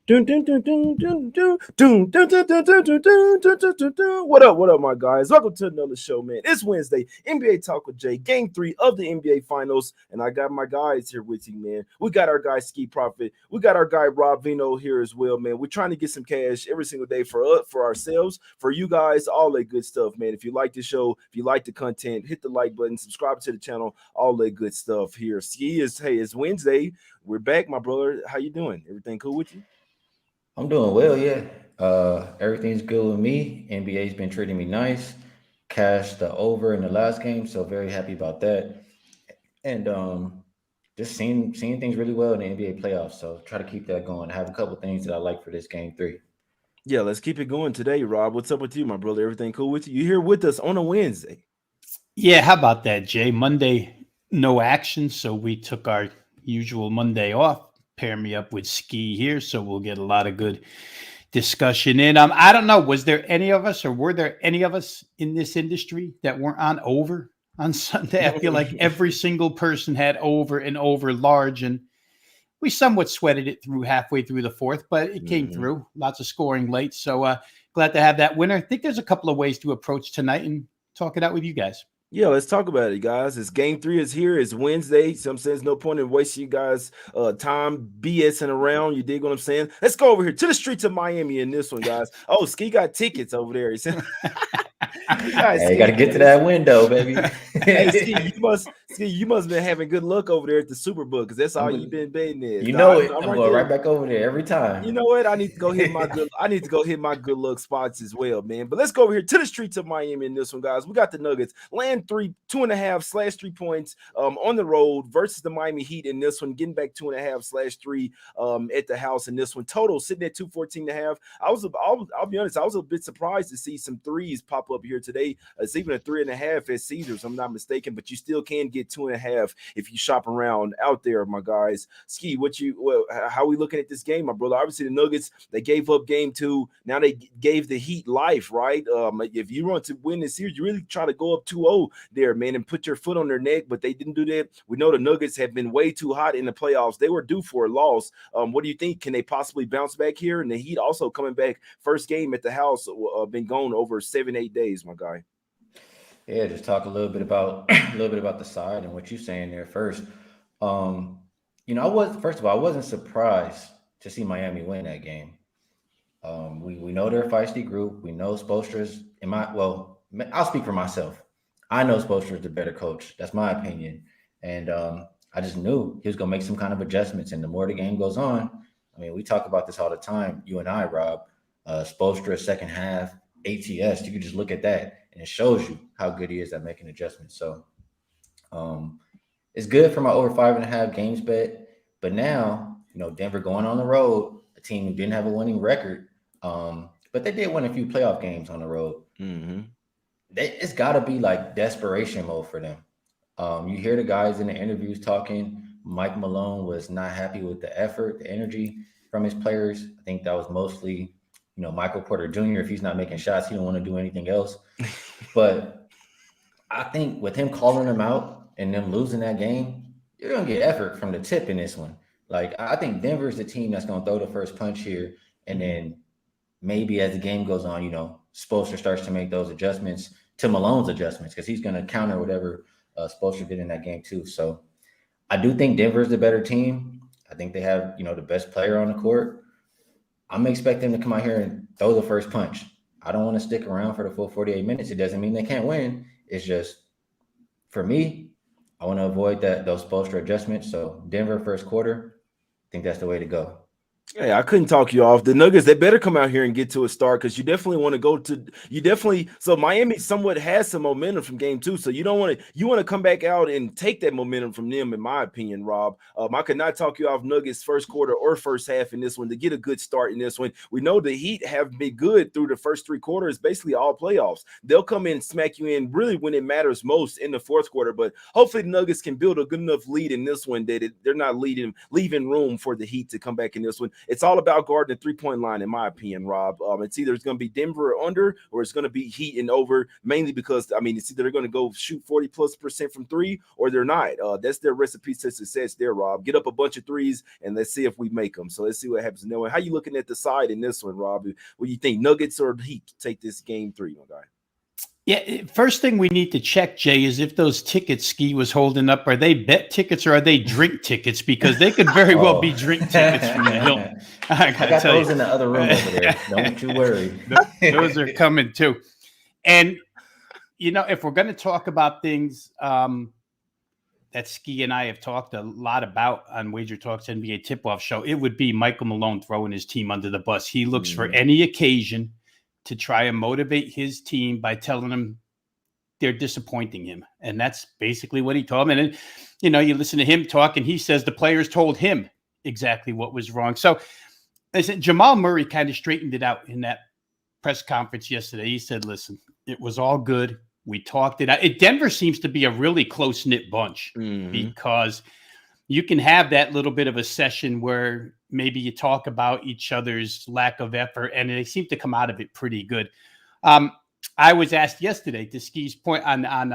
What up, my guys? Welcome to another show, man. It's Wednesday, NBA Talk with Jay, Game 3 of the NBA Finals, and I got my guys here with you, man. We got our guy Skee Profit, we got our guy Rob Vino here as well, man. We're trying to get some cash every single day for us, for ourselves, for you guys, all that good stuff, man. If you like the show, if you like the content, hit the like button, subscribe to the channel, all that good stuff here. Skee is it's Wednesday. We're back, my brother. How you doing? Everything cool with you? I'm doing well, yeah. Everything's good with me. NBA's been treating me nice. Cashed the over in the last game, so very happy about that. And just seeing things really well in the NBA playoffs. So try to keep that going. I have a couple things that I like for this game three. Yeah, let's keep it going today, Rob. What's up with you, my brother? Everything cool with you? You here with us on a Wednesday? Yeah, how about that, Jay? Monday, no action, so we took our usual Monday off. Pair me up with Skee here, so we'll get a lot of good discussion in. I don't know, was there any of us, or were there any of us in this industry that weren't on over on Sunday? I feel like every single person had over and over large, and we somewhat sweated it through halfway through the fourth, but it came through. Lots of scoring late, so glad to have that winner. I think there's a couple of ways to approach tonight and talk it out with you guys. Yeah, let's talk about it, guys. It's game 3 is here. It's Wednesday. So I'm saying there's no point in wasting you guys time BSing around. You dig what I'm saying? Let's go over here to the streets of Miami in this one, guys. Oh, Skee got tickets over there. He said, You got to get to that window, baby. Hey, Skee, you must have been having good luck over there at the Superbook because that's all you've been betting in. You know it. I'm going right back over there every time. You know what? I need to go hit my good luck spots as well, man. But let's go over here to the streets of Miami in this one, guys. We got the Nuggets land 2.5/3 points on the road versus the Miami Heat in this one, getting back 2.5/3 at the house in this one. Total sitting at 214.5. I'll be honest, I was a bit surprised to see some threes pop up here today. It's even a 3.5 at Caesars, I'm not mistaken, but you still can get 2.5 if you shop around out there, my guys. Skee, how are we looking at this game, my brother? Obviously, the Nuggets, they gave up game 2. Now they gave the Heat life, right? If you want to win this series, you really try to go up 2-0 there, man, and put your foot on their neck, but they didn't do that. We know the Nuggets have been way too hot in the playoffs. They were due for a loss. What do you think? Can they possibly bounce back here? And the Heat also coming back, first game at the house, been gone over 7-8 days, my guy. Yeah, just talk a little bit about the side and what you're saying there first. I wasn't surprised to see Miami win that game. We know they're a feisty group. We know Spoelstra's I'll speak for myself. I know Spoelstra's the better coach. That's my opinion. And I just knew he was going to make some kind of adjustments. And the more the game goes on, I mean, we talk about this all the time, you and I, Rob. Spoelstra second half, ATS, you can just look at that and it shows you how good he is at making adjustments. So it's good for my over 5.5 games bet. But now, Denver going on the road, a team who didn't have a winning record, but they did win a few playoff games on the road. Mm-hmm. It's got to be like desperation mode for them. You hear the guys in the interviews talking. Mike Malone was not happy with the effort, the energy from his players. I think that was mostly, Michael Porter Jr. If he's not making shots, he don't want to do anything else. But I think with him calling them out and them losing that game, you're going to get effort from the tip in this one. Like, I think Denver's the team that's going to throw the first punch here. And then maybe as the game goes on, Spoelstra starts to make those adjustments to Malone's adjustments because he's going to counter whatever Spoelstra did in that game too. So I do think Denver's the better team. I think they have, the best player on the court. I'm expecting them to come out here and throw the first punch. I don't want to stick around for the full 48 minutes. It doesn't mean they can't win. It's just, for me, I want to avoid those Spoelstra adjustments. So Denver first quarter, I think that's the way to go. Hey, I couldn't talk you off. The Nuggets, they better come out here and get to a start because you definitely want to so Miami somewhat has some momentum from game 2. So you want to come back out and take that momentum from them, in my opinion, Rob. I could not talk you off Nuggets first quarter or first half in this one to get a good start in this one. We know the Heat have been good through the first 3 quarters, basically all playoffs. They'll come in and smack you in really when it matters most in the fourth quarter, but hopefully the Nuggets can build a good enough lead in this one that they're not leaving room for the Heat to come back in this one. It's all about guarding the 3-point line, in my opinion, Rob. It's either it's going to be Denver under or it's going to be Heat and over, mainly because, I mean, it's either they're going to go shoot 40+% from three or they're not. That's their recipe to success there, Rob. Get up a bunch of threes and let's see if we make them. So let's see what happens. Now, how you looking at the side in this one, Rob? What do you think, Nuggets or Heat take this game 3, my guy? Yeah, first thing we need to check, Jay, is if those tickets Skee was holding up, are they bet tickets or are they drink tickets? Because they could very well be drink tickets from the Hilton. I got those in the other room over there. Don't you worry. Those are coming too. And, you know, if we're going to talk about things that Skee and I have talked a lot about on Wager Talk's NBA Tip-Off show, it would be Michael Malone throwing his team under the bus. He looks for any occasion to try and motivate his team by telling them they're disappointing him. And that's basically what he told them. And, you know, you listen to him talk and he says the players told him exactly what was wrong. So listen, Jamal Murray kind of straightened it out in that press conference yesterday. He said, listen, it was all good. We talked it out. Denver seems to be a really close-knit bunch because you can have that little bit of a session where maybe you talk about each other's lack of effort, and they seem to come out of it pretty good. I was asked yesterday, to Skee's point on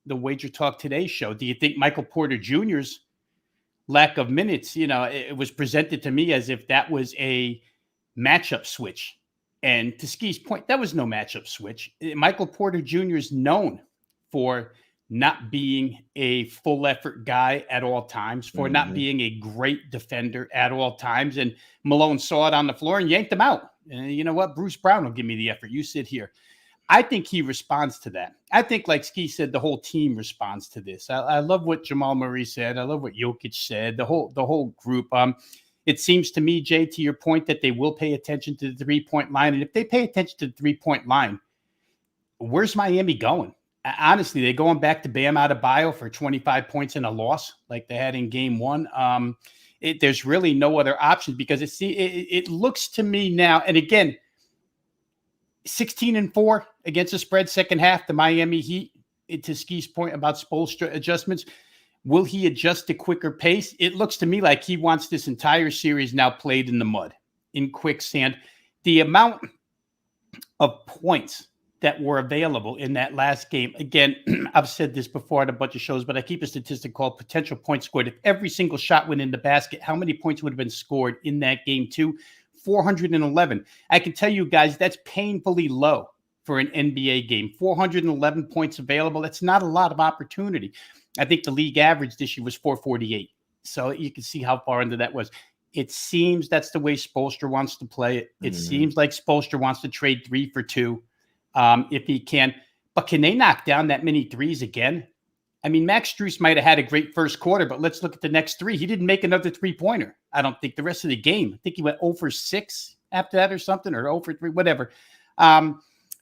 the Wager Talk Today show, do you think Michael Porter Jr.'s lack of minutes, you know, it was presented to me as if that was a matchup switch. And to Skee's point, that was no matchup switch. Michael Porter Jr. is known for not being a full effort guy at all times, for not being a great defender at all times. And Malone saw it on the floor and yanked him out. And you know what? Bruce Brown will give me the effort. You sit here. I think he responds to that. I think, like Skee said, the whole team responds to this. I love what Jamal Murray said. I love what Jokic said. The whole group. It seems to me, Jay, to your point, that they will pay attention to the 3-point line. And if they pay attention to the 3-point line, where's Miami going? Honestly, they're going back to Bam Adebayo for 25 points and a loss like they had in game 1. There's really no other option because it looks to me now, and again, 16-4 against the spread second half, the Miami Heat, to Skee's point about Spoelstra adjustments. Will he adjust to quicker pace? It looks to me like he wants this entire series now played in the mud, in quicksand. The amount of points that were available in that last game. Again, I've said this before on a bunch of shows, but I keep a statistic called potential points scored. If every single shot went in the basket, how many points would have been scored in that game too? 411. I can tell you guys, that's painfully low for an NBA game. 411 points available. That's not a lot of opportunity. I think the league average this year was 448. So you can see how far under that was. It seems that's the way Spoelstra wants to play it. It seems like Spoelstra wants to trade 3 for 2. If he can. But can they knock down that many threes again? I mean, Max Strus might have had a great first quarter, but let's look at the next 3. He didn't make another 3-pointer. I don't think the rest of the game. I think he went 0 for 6 after that or something, or 0 for 3, whatever.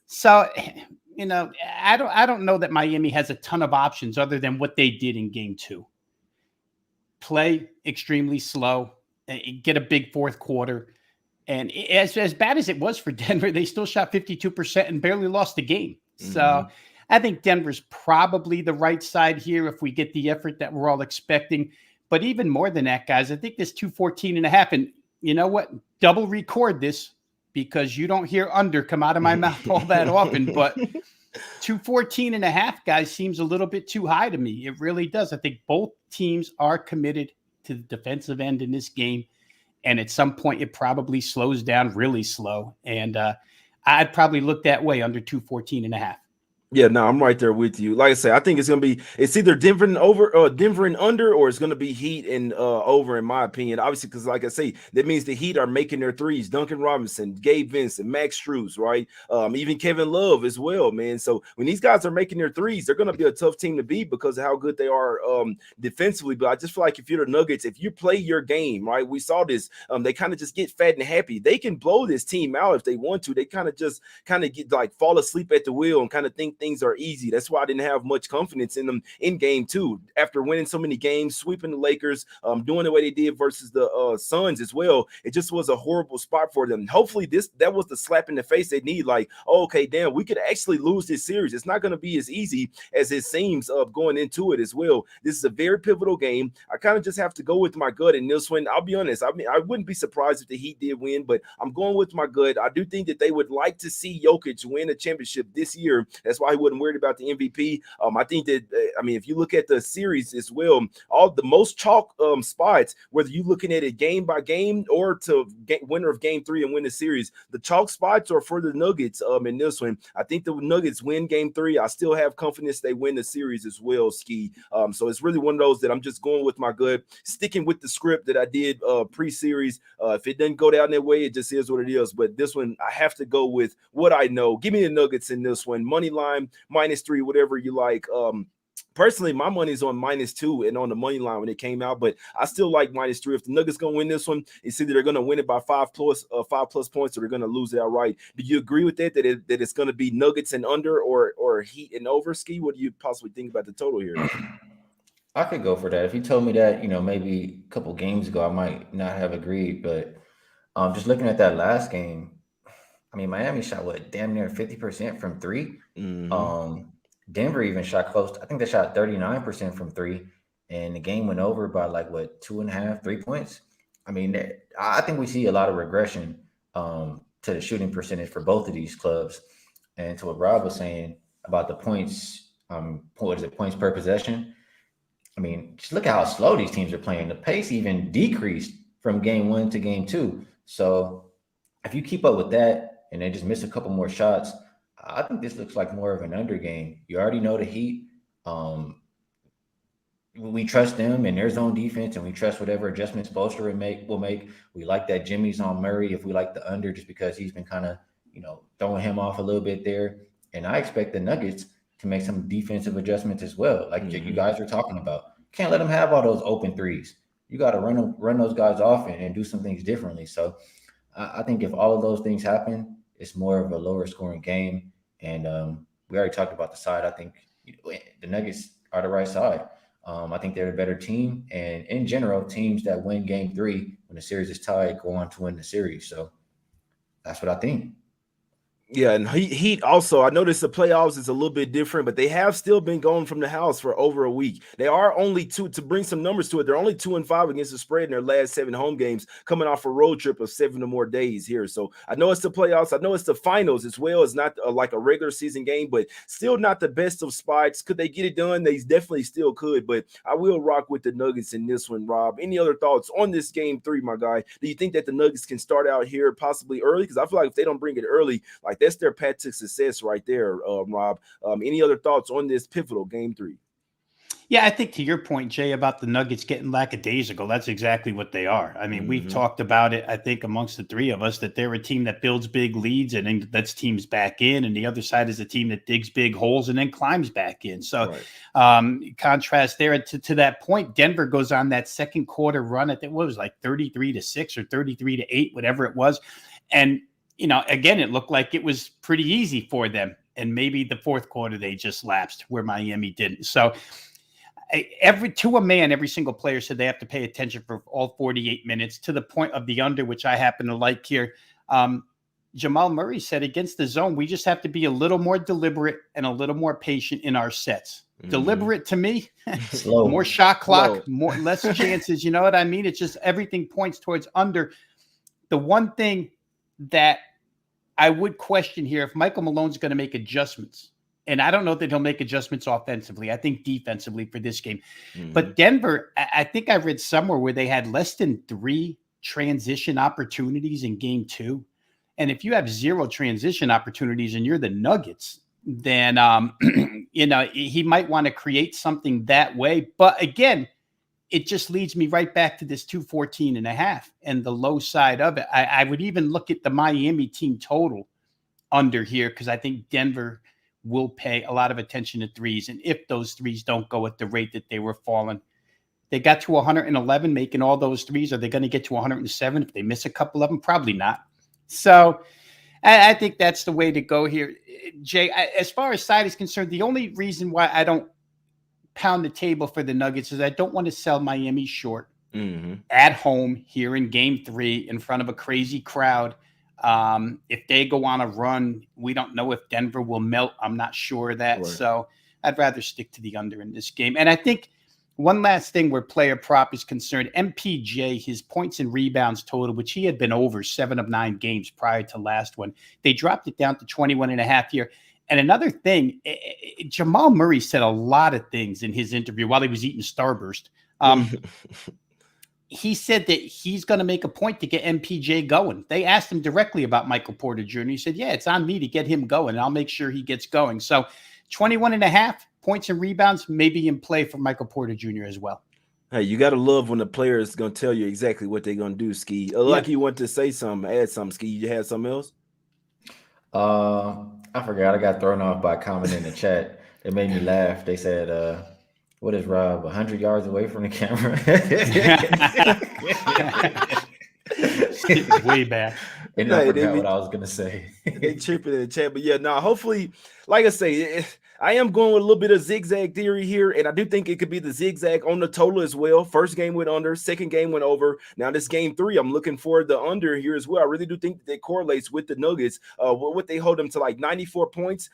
So, you know, I don't know that Miami has a ton of options other than what they did in game 2. Play extremely slow, get a big fourth quarter. And as bad as it was for Denver, they still shot 52% and barely lost the game. So I think Denver's probably the right side here if we get the effort that we're all expecting. But even more than that, guys, I think this 214.5, and you know what? Double record this because you don't hear under come out of my mouth all that often. But 214.5, guys, seems a little bit too high to me. It really does. I think both teams are committed to the defensive end in this game. And at some point, it probably slows down really slow. And I'd probably look that way under 214.5. Yeah, no, I'm right there with you. Like I said, I think it's either Denver and over, Denver and under, or it's gonna be Heat and over, in my opinion. Obviously, because like I say, that means the Heat are making their threes. Duncan Robinson, Gabe Vincent, Max Strus, right? Even Kevin Love as well, man. So when these guys are making their threes, they're gonna be a tough team to beat because of how good they are defensively. But I just feel like if you're the Nuggets, if you play your game, right? We saw this. They kind of just get fat and happy. They can blow this team out if they want to. They kind of get like fall asleep at the wheel and kind of think things are easy. That's why I didn't have much confidence in them in game 2 after winning so many games, sweeping the Lakers, doing the way they did versus the Suns as well. It just was a horrible spot for them. Hopefully that was the slap in the face they need. Like, oh, okay, damn, we could actually lose this series. It's not going to be as easy as it seems going into it as well. This is a very pivotal game. I kind of just have to go with my gut in this one. I'll be honest. I mean, I wouldn't be surprised if the Heat did win, but I'm going with my gut. I do think that they would like to see Jokic win a championship this year. That's why he wasn't worried about the MVP. I think that, if you look at the series as well, all the most chalk spots, whether you're looking at it game by game or to get winner of game 3 and win the series, the chalk spots are for the Nuggets in this one. I think the Nuggets win game 3. I still have confidence they win the series as well, Skee. So it's really one of those that I'm just going with my gut, sticking with the script that I did pre-series. If it doesn't go down that way, it just is what it is. But this one, I have to go with what I know. Give me the Nuggets in this one. Money line, -3, whatever you like. Personally, my money's on -2 and on the money line when it came out, but I still like -3. If the Nuggets gonna win this one, it's either they're gonna win it by 5+ points, or they're gonna lose it outright. Do you agree with that? That it's gonna be Nuggets and under, or Heat and over? Skee, what do you possibly think about the total here? I could go for that. If you told me that, maybe a couple games ago, I might not have agreed. But just looking at that last game, I mean, Miami shot damn near 50% from 3. Mm-hmm. Denver even shot close. I think they shot 39% from 3, and the game went over by 2.5, 3 points. I mean, I think we see a lot of regression to the shooting percentage for both of these clubs. And to what Rob was saying about the points, points per possession? I mean, just look at how slow these teams are playing. The pace even decreased from game 1 to game 2. So if you keep up with that and they just miss a couple more shots, I think this looks like more of an under game. You already know the Heat. We trust them and their zone defense, and we trust whatever adjustments Spoelstra will make. We like that Jimmy's on Murray if we like the under, just because he's been kind of, throwing him off a little bit there. And I expect the Nuggets to make some defensive adjustments as well, like you guys were talking about. Can't let them have all those open threes. You got to run those guys off and do some things differently. So I think if all of those things happen, it's more of a lower scoring game. And we already talked about the side. I think the Nuggets are the right side. I think they're a better team. And in general, teams that win game 3 when the series is tied go on to win the series. So that's what I think. Yeah, and Heat also, I noticed the playoffs is a little bit different, but they have still been going from the house for over a week. They are only to bring some numbers to it. They're only 2-5 against the spread in their last 7 home games, coming off a road trip of 7 or more days here. So I know it's the playoffs. I know it's the finals as well. It's not like a regular season game, but still not the best of spots. Could they get it done? They definitely still could, but I will rock with the Nuggets in this one, Rob. Any other thoughts on this game 3, my guy? Do you think that the Nuggets can start out here possibly early? Because I feel like if they don't bring it early, that's their path to success right there, Rob. Any other thoughts on this pivotal game 3? Yeah, I think to your point, Jay, about the Nuggets getting lackadaisical, that's exactly what they are. I mean, we've talked about it, I think, amongst the 3 of us, that they're a team that builds big leads and then lets teams back in. And the other side is a team that digs big holes and then climbs back in. So contrast there. To that point, Denver goes on that second quarter run. I think it was 33-6 or 33-8, whatever it was. And, again, it looked like it was pretty easy for them. And maybe the fourth quarter, they just lapsed where Miami didn't. So to a man, every single player said they have to pay attention for all 48 minutes, to the point of the under, which I happen to like here. Jamal Murray said, against the zone, we just have to be a little more deliberate and a little more patient in our sets. Deliberate to me, Slow. More shot clock, less chances. You know what I mean? It's just everything points towards under. The one thing that I would question here, if Michael Malone's going to make adjustments, and I don't know that he'll make adjustments offensively. I think defensively for this game. But Denver, I think I read somewhere where they had less than 3 transition opportunities in game 2. And if you have 0 transition opportunities and you're the Nuggets, then, he might want to create something that way. But again, it just leads me right back to this 214.5 and the low side of it. I would even look at the Miami team total under here, because I think Denver will pay a lot of attention to threes. And if those threes don't go at the rate that they were falling, they got to 111 making all those threes. Are they going to get to 107 if they miss a couple of them? Probably not. So I think that's the way to go here, Jay. As far as side is concerned, the only reason why I don't pound the table for the Nuggets is I don't want to sell Miami short at home here in Game 3 in front of a crazy crowd. If they go on a run, we don't know if Denver will melt. I'm not sure of that. Right. So I'd rather stick to the under in this game. And I think one last thing where player prop is concerned, MPJ, his points and rebounds total, which he had been over 7 of 9 games prior to last one, they dropped it down to 21.5 here. And another thing, Jamal Murray said a lot of things in his interview while he was eating Starburst. He said that he's going to make a point to get MPJ going. They asked him directly about Michael Porter Jr. He said, yeah, it's on me to get him going, and I'll make sure he gets going. So 21.5 points and rebounds may be in play for Michael Porter Jr. as well. Hey, you got to love when the player is going to tell you exactly what they're going to do, Skee. Like you want to say something, add something, Skee. You had something else? I forgot. I got thrown off by a comment in the chat. It made me laugh. They said, what is Rob, 100 yards away from the camera? Way back. And I forgot what I was going to say. They chirping in the chat. But yeah, no, hopefully, like I say, I am going with a little bit of zigzag theory here, and I do think it could be the zigzag on the total as well. First game went under, second game went over. Now this game 3, I'm looking for the under here as well. I really do think that correlates with the Nuggets. What they hold them to like 94 points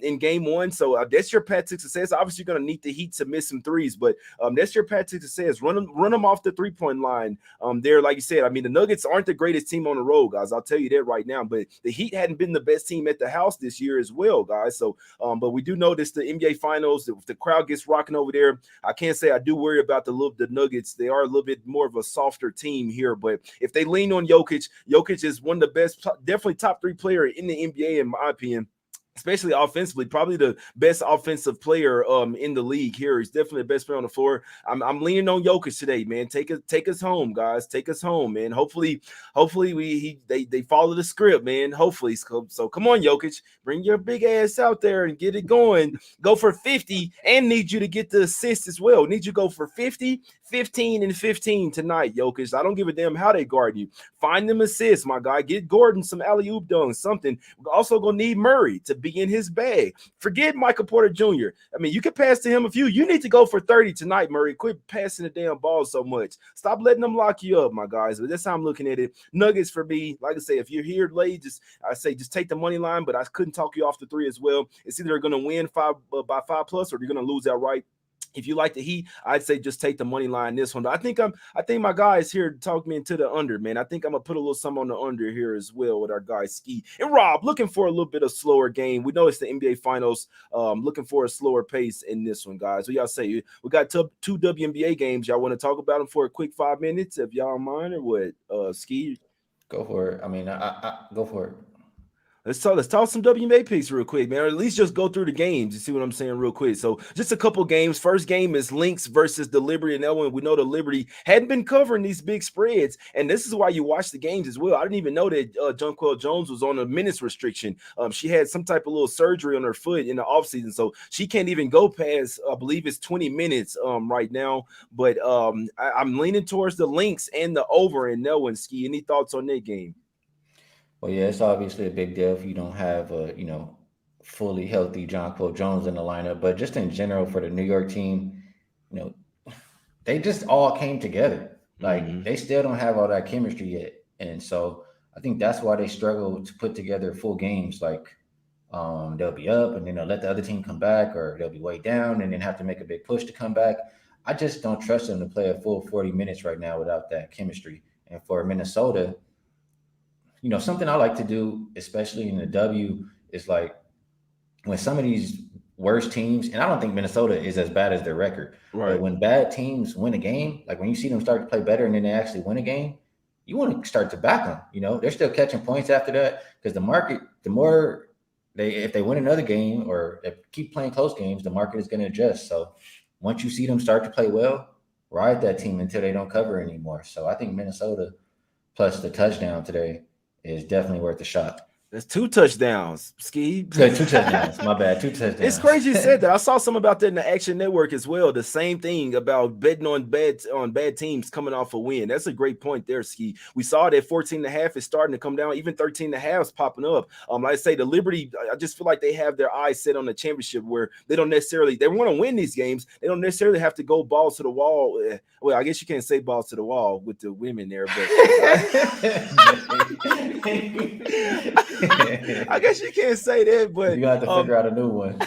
in game 1. So that's your path to success. Obviously, you're going to need the Heat to miss some threes, but that's your path to success. Run them off the 3-point line. There, like you said, I mean, the Nuggets aren't the greatest team on the road, guys. I'll tell you that right now. But the Heat hadn't been the best team at the house this year as well, guys. So, but we do know this, the NBA Finals, if the crowd gets rocking over there, I can't say I do worry about the Nuggets. They are a little bit more of a softer team here, but if they lean on Jokic is one of the best, definitely top 3 player in the NBA in my opinion. Especially offensively, probably the best offensive player in the league here. He's definitely the best player on the floor. I'm leaning on Jokic today, man. Take us home, guys. Take us home, man. Hopefully they follow the script, man. Hopefully. So come on, Jokic. Bring your big ass out there and get it going. Go for 50 and need you to get the assist as well. Need you to go for 50, 15, and 15 tonight, Jokic. I don't give a damn how they guard you. Find them assists, my guy. Get Gordon some alley-oop dunks, something. We're also going to need Murray to be in his bag. Forget Michael Porter Jr. I mean, you can pass to him a few. You need to go for 30 tonight, Murray. Quit passing the damn ball so much. Stop letting them lock you up, my guys. But that's how I'm looking at it. Nuggets for me, like I say, if you're here late, just take the money line, but I couldn't talk you off the 3 as well. It's either going to win by 5+ or you're going to lose outright. If you like the Heat, I'd say just take the money line this one. I think my guy is here to talk me into the under, man. I think I'm gonna put a little something on the under here as well with our guy Skee and Rob. Looking for a little bit of slower game. We know it's the NBA Finals. Looking for a slower pace in this one, guys. What y'all say? We got 2 WNBA games. Y'all want to talk about them for a quick 5 minutes, if y'all mind, or what? Skee, go for it. I mean, I go for it. Let's talk some WNBA picks real quick, man. Or at least just go through the games. You see what I'm saying real quick. So just a couple games. First game is Lynx versus the Liberty. And that one, we know the Liberty hadn't been covering these big spreads. And this is why you watch the games as well. I didn't even know that Jonquel Jones was on a minutes restriction. She had some type of little surgery on her foot in the offseason. So she can't even go past, I believe it's 20 minutes right now. But I'm leaning towards the Lynx and the over in that one, Skee. Any thoughts on that game? Well, yeah, it's obviously a big deal if you don't have a, fully healthy Jonquel Jones in the lineup. But just in general for the New York team, they just all came together. Like they still don't have all that chemistry yet. And so I think that's why they struggle to put together full games. Like they'll be up and then they'll let the other team come back, or they'll be way down and then have to make a big push to come back. I just don't trust them to play a full 40 minutes right now without that chemistry. And for Minnesota, something I like to do, especially in the W, is like when some of these worst teams, and I don't think Minnesota is as bad as their record, right? But when bad teams win a game, like when you see them start to play better and then they actually win a game, you want to start to back them. They're still catching points after that because the market, if they win another game or they keep playing close games, the market is going to adjust. So once you see them start to play well, ride that team until they don't cover anymore. So I think Minnesota plus the touchdown today is definitely worth a shot. That's 2 touchdowns, Skee. Yeah, 2 touchdowns. My bad. 2 touchdowns. It's crazy you said that. I saw some about that in the Action Network as well. The same thing about betting on bad teams coming off a win. That's a great point there, Skee. We saw that 14.5 is starting to come down. Even 13.5 is popping up. Like I say, the Liberty, I just feel like they have their eyes set on the championship where they don't necessarily, they want to win these games. They don't necessarily have to go balls to the wall. Well, I guess you can't say balls to the wall with the women there, but I guess you can't say that, but you got to figure out a new one.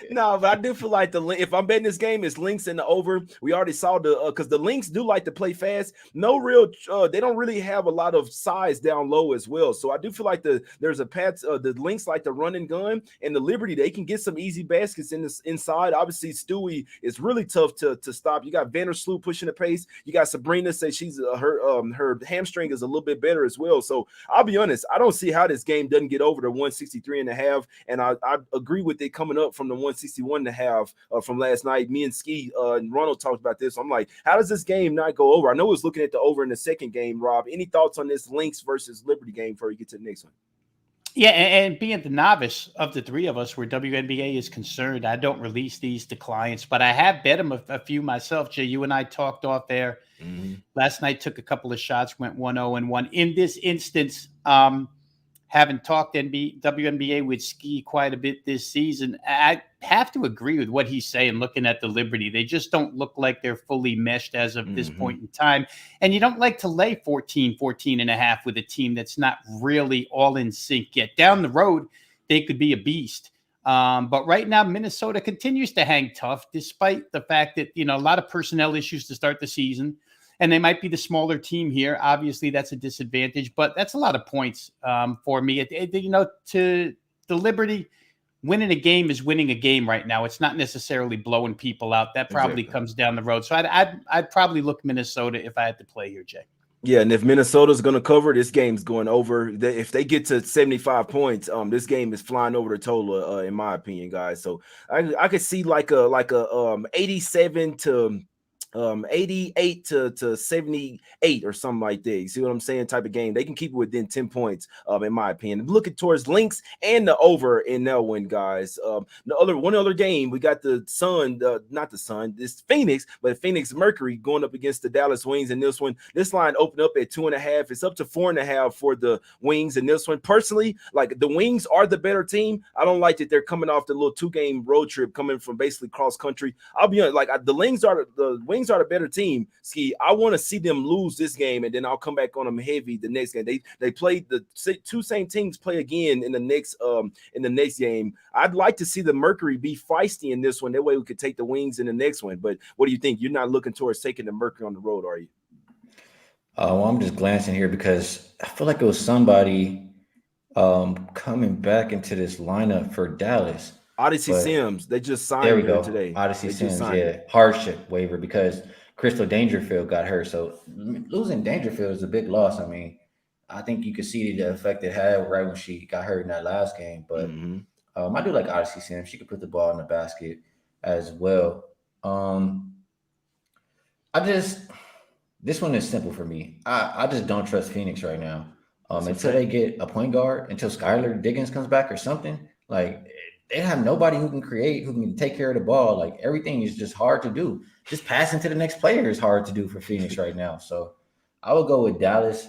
No, but I do feel like if I'm betting this game, it's links in the over. We already saw because the links do like to play fast. No real, they don't really have a lot of size down low as well. So I do feel like there's a the links like the run and gun, and the Liberty, they can get some easy baskets in this inside. Obviously, Stewie is really tough to stop. You got Vandersloot pushing the pace. You got Sabrina say she's her hamstring is a little bit better as well. So I'll be honest, I don't see how this game doesn't get over the 163.5, and I agree with it coming up from the 161.5 from last night. Me and Skee and Ronald talked about this. I'm like, how does this game not go over? I know it's looking at the over in the second game. Rob, any thoughts on this Lynx versus Liberty game before you get to the next one? Yeah, and being the novice of the three of us where WNBA is concerned, I don't release these to clients, but I have bet them a few myself. Jay, you and I talked off there. Mm-hmm. Last night, took a couple of shots, went 1-0-1. In this instance, haven't talked WNBA with Skee quite a bit this season. I have to agree with what he's saying, looking at the Liberty. They just don't look like they're fully meshed as of this point in time. And you don't like to lay 14.5 with a team that's not really all in sync yet. Down the road, they could be a beast. But right now, Minnesota continues to hang tough, despite the fact that, a lot of personnel issues to start the season. And they might be the smaller team here. Obviously, that's a disadvantage, but that's a lot of points for me. To the Liberty, winning a game is winning a game right now. It's not necessarily blowing people out. That probably comes down the road. So I'd probably look Minnesota if I had to play here, Jay. Yeah, and if Minnesota's going to cover, this game's going over. If they get to 75 points, this game is flying over the total, in my opinion, guys. So I could see like a 87 to 88 to 78 or something like that. You see what I'm saying? Type of game. They can keep it within 10 points, in my opinion. Looking towards links and the over in that one, guys. One other game, we got the Sun, it's Phoenix, but Phoenix Mercury going up against the Dallas Wings in this one. This line opened up at 2.5. It's up to 4.5 for the Wings in this one. Personally, like the Wings are the better team. I don't like that they're coming off the little 2-game road trip coming from basically cross country. I'll be honest, the Wings are the better team, Skee. I want to see them lose this game, and then I'll come back on them heavy the next game. They played the two same teams play again in the next game. I'd like to see the Mercury be feisty in this one. That way we could take the Wings in the next one. But what do you think? You're not looking towards taking the Mercury on the road, are you? Well, I'm just glancing here because I feel like it was somebody coming back into this lineup for Dallas. Odyssey Sims, they just signed there we go. Today. Odyssey Sims, yeah, hardship waiver because Crystal Dangerfield got hurt. So losing Dangerfield is a big loss. I mean, I think you could see the effect it had right when she got hurt in that last game. But I do like Odyssey Sims. She could put the ball in the basket as well. This one is simple for me. I just don't trust Phoenix right now. Until they get a point guard, until Skylar Diggins comes back or something, like they have nobody who can create, who can take care of the ball. Like everything is just hard to do. Just passing to the next player is hard to do for Phoenix right now. So I would go with Dallas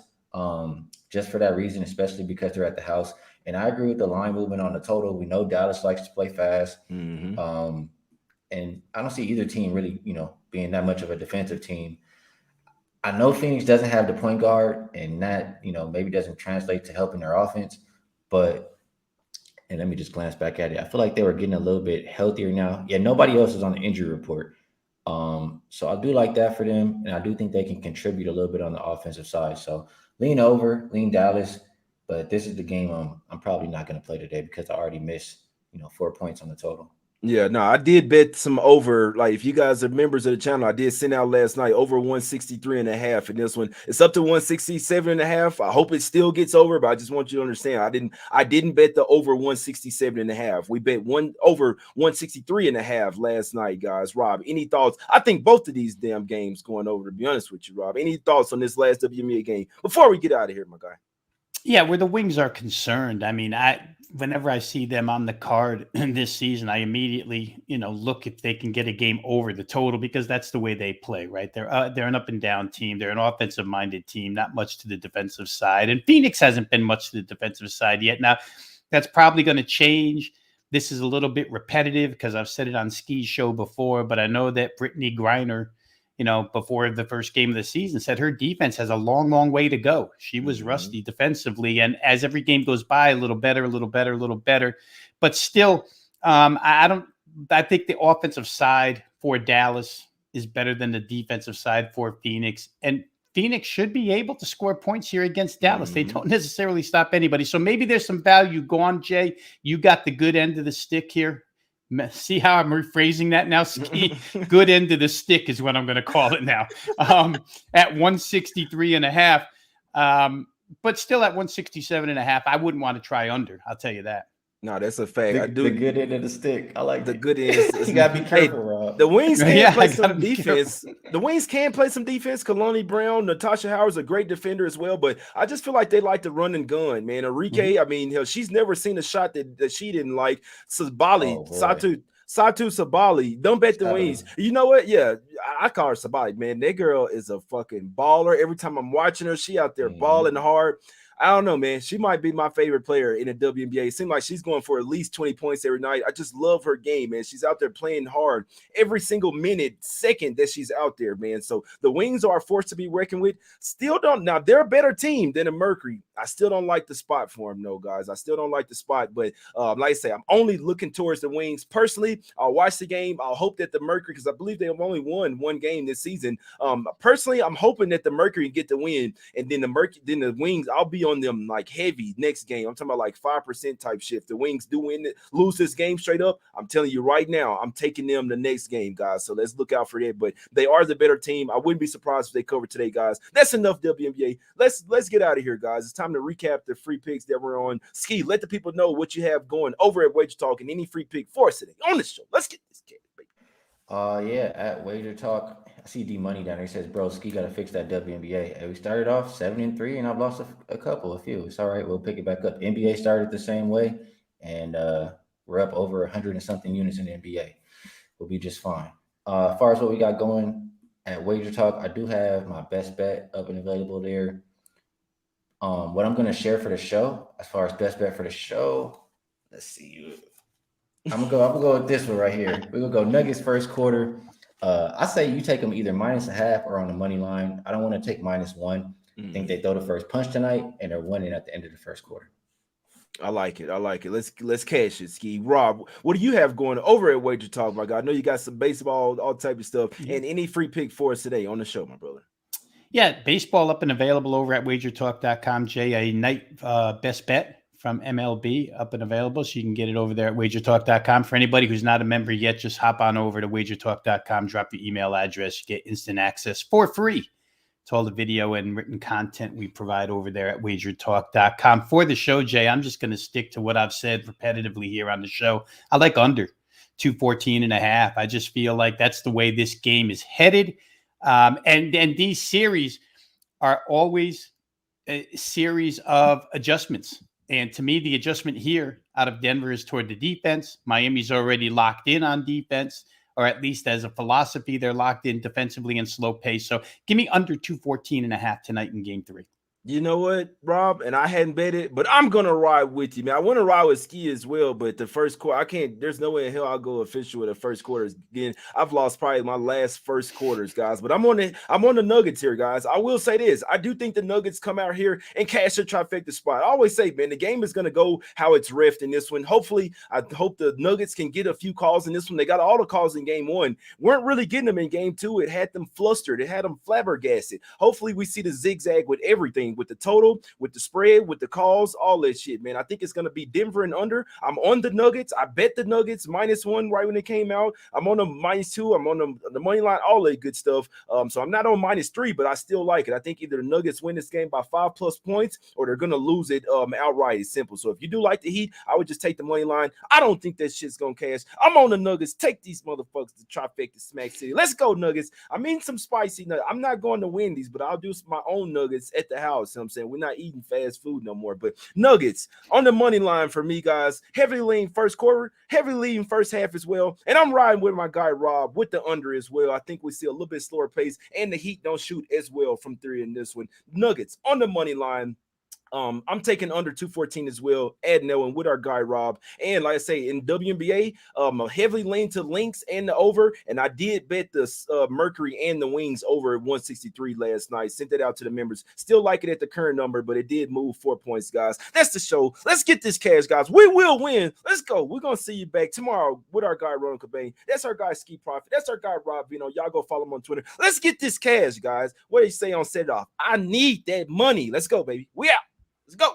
just for that reason, especially because they're at the house. And I agree with the line movement on the total. We know Dallas likes to play fast. And I don't see either team really, being that much of a defensive team. I know Phoenix doesn't have the point guard, and that, maybe doesn't translate to helping their offense. And let me just glance back at it. I feel like they were getting a little bit healthier now. Yeah, nobody else is on the injury report. So I do like that for them, and I do think they can contribute a little bit on the offensive side. So lean Dallas, but this is the game I'm probably not going to play today because I already missed, 4 points on the total. Yeah, no, I did bet some over. Like, if you guys are members of the channel, I did send out last night over 163.5 in this one. It's up to 167.5. I hope it still gets over, but I just want you to understand, I didn't bet the over 167.5. We bet over 163.5 last night, guys. Rob, any thoughts? I think both of these damn games going over, to be honest with you, Rob. Any thoughts on this last WNBA game before we get out of here, my guy? Yeah, where the Wings are concerned, I mean, whenever I see them on the card this season, I immediately, look if they can get a game over the total because that's the way they play, right? They're an up and down team. They're an offensive minded team, not much to the defensive side. And Phoenix hasn't been much to the defensive side yet. Now, that's probably going to change. This is a little bit repetitive because I've said it on Skee's show before, but I know that Brittany Griner, before the first game of the season, said her defense has a long, long way to go. She was rusty defensively. And as every game goes by, a little better, a little better, a little better. But still, I think the offensive side for Dallas is better than the defensive side for Phoenix. And Phoenix should be able to score points here against Dallas. They don't necessarily stop anybody. So maybe there's some value. Go on, Jay. You got the good end of the stick here. See how I'm rephrasing that now, Skee? Good end of the stick is what I'm going to call it now. At 163.5. But still at 167.5, I wouldn't want to try under. I'll tell you that. No, that's a fact. I do the good end of the stick. I like the good end. You gotta be careful, Rob. The Wings can play some defense. The Wings can play some defense. Kalani Brown, Natasha Howard's a great defender as well, but I just feel like they like to run and gun, man. Enrique, I mean, hell, she's never seen a shot that she didn't like. Sabali, Satu Sabali, don't bet the Wings. You know what? Yeah, I call her Sabali, man. That girl is a fucking baller. Every time I'm watching her, she out there balling hard. I don't know, man. She might be my favorite player in the WNBA. It seems like she's going for at least 20 points every night. I just love her game, man. She's out there playing hard every single minute, second that she's out there, man. So the Wings are a force to be reckoned with. Still don't. Now, they're a better team than the Mercury. I still don't like the spot for them, though, guys. I still don't like the spot. But like I say, I'm only looking towards the Wings. Personally, I'll watch the game. I'll hope that the Mercury, because I believe they have only won one game this season. Personally, I'm hoping that the Mercury get the win, and then the Wings, I'll be on them like heavy next game. I'm talking about like 5% type shit. If the Wings do lose this game straight up, I'm telling you right now, I'm taking them the next game, guys. So let's look out for that. But they are the better team. I wouldn't be surprised if they cover today, guys. That's enough WNBA. Let's get out of here, guys. It's time to recap the free picks that we're on. Skee, let the people know what you have going over at Wager Talk and any free pick for us today on this show. Let's get this kid, baby. Yeah, at Wager Talk, I see D Money down there. He says, "Bro, Skee got to fix that WNBA." And we started off 7-3, and I've lost a few. It's all right. We'll pick it back up. NBA started the same way, and we're up over 100 and something units in the NBA. We'll be just fine. As far as what we got going at Wager Talk, I do have my best bet up and available there. What I'm going to share for the show, as far as best bet for the show, let's see. I'm gonna go with this one right here. We're gonna go Nuggets first quarter. I say you take them either -0.5 or on the money line. I don't want to take -1. I think they throw the first punch tonight, and they're winning at the end of the first quarter. I like it. Let's cash it, Skee. Rob, what do you have going over at Wager Talk, my guy? I know you got some baseball, all type of stuff, and any free pick for us today on the show, my brother. Yeah, baseball up and available over at wagertalk.com. Jay, a night best bet from MLB up and available. So you can get it over there at wagertalk.com. For anybody who's not a member yet, just hop on over to wagertalk.com, drop your email address, you get instant access for free to all the video and written content we provide over there at wagertalk.com. For the show, Jay, I'm just going to stick to what I've said repetitively here on the show. I like under 214.5. I just feel like that's the way this game is headed. And these series are always a series of adjustments. And to me, the adjustment here out of Denver is toward the defense. Miami's already locked in on defense, or at least as a philosophy, they're locked in defensively and slow pace. So give me under 214.5 tonight in game 3. You know what, Rob? And I hadn't bet it, but I'm going to ride with you, man. I want to ride with Skee as well, but the first quarter, I can't. There's no way in hell I'll go official with the first quarters again. I've lost probably my last first quarters, guys, but I'm on the Nuggets here, guys. I will say this. I do think the Nuggets come out here and cash their trifecta spot. I always say, man, the game is going to go how it's reffed in this one. Hopefully, I hope the Nuggets can get a few calls in this one. They got all the calls in game 1. Weren't really getting them in game 2. It had them flustered. It had them flabbergasted. Hopefully, we see the zigzag with everything, with the total, with the spread, with the calls, all that shit, man. I think it's going to be Denver and under. I'm on the Nuggets. I bet the Nuggets -1 right when it came out. I'm on them -2. I'm on the money line, all that good stuff. So I'm not on -3, but I still like it. I think either the Nuggets win this game by 5+ points or they're going to lose it outright. It's simple. So if you do like the Heat, I would just take the money line. I don't think that shit's going to cash. I'm on the Nuggets. Take these motherfuckers to trifecta Smack City. Let's go, Nuggets. I mean some spicy nuggets. I'm not going to win these, but I'll do my own Nuggets at the house. house. You know what I'm saying? We're not eating fast food no more. But Nuggets on the money line for me, guys. Heavily lean first quarter, heavily lean first half as well. And I'm riding with my guy Rob with the under as well. I think we see a little bit slower pace, and the Heat don't shoot as well from three in this one. Nuggets on the money line. I'm taking under 214 as well, adding that one with our guy Rob. And like I say, in WNBA, I'm heavily lean to links and the over. And I did bet the Mercury and the Wings over at 163 last night. Sent that out to the members. Still like it at the current number, but it did move 4 points, guys. That's the show. Let's get this cash, guys. We will win. Let's go. We're gonna see you back tomorrow with our guy Ronald Cobain. That's our guy Skee Profit. That's our guy Rob Vino. Y'all go follow him on Twitter. Let's get this cash, guys. What do you say on Set It Off? I need that money. Let's go, baby. We out. Let's go.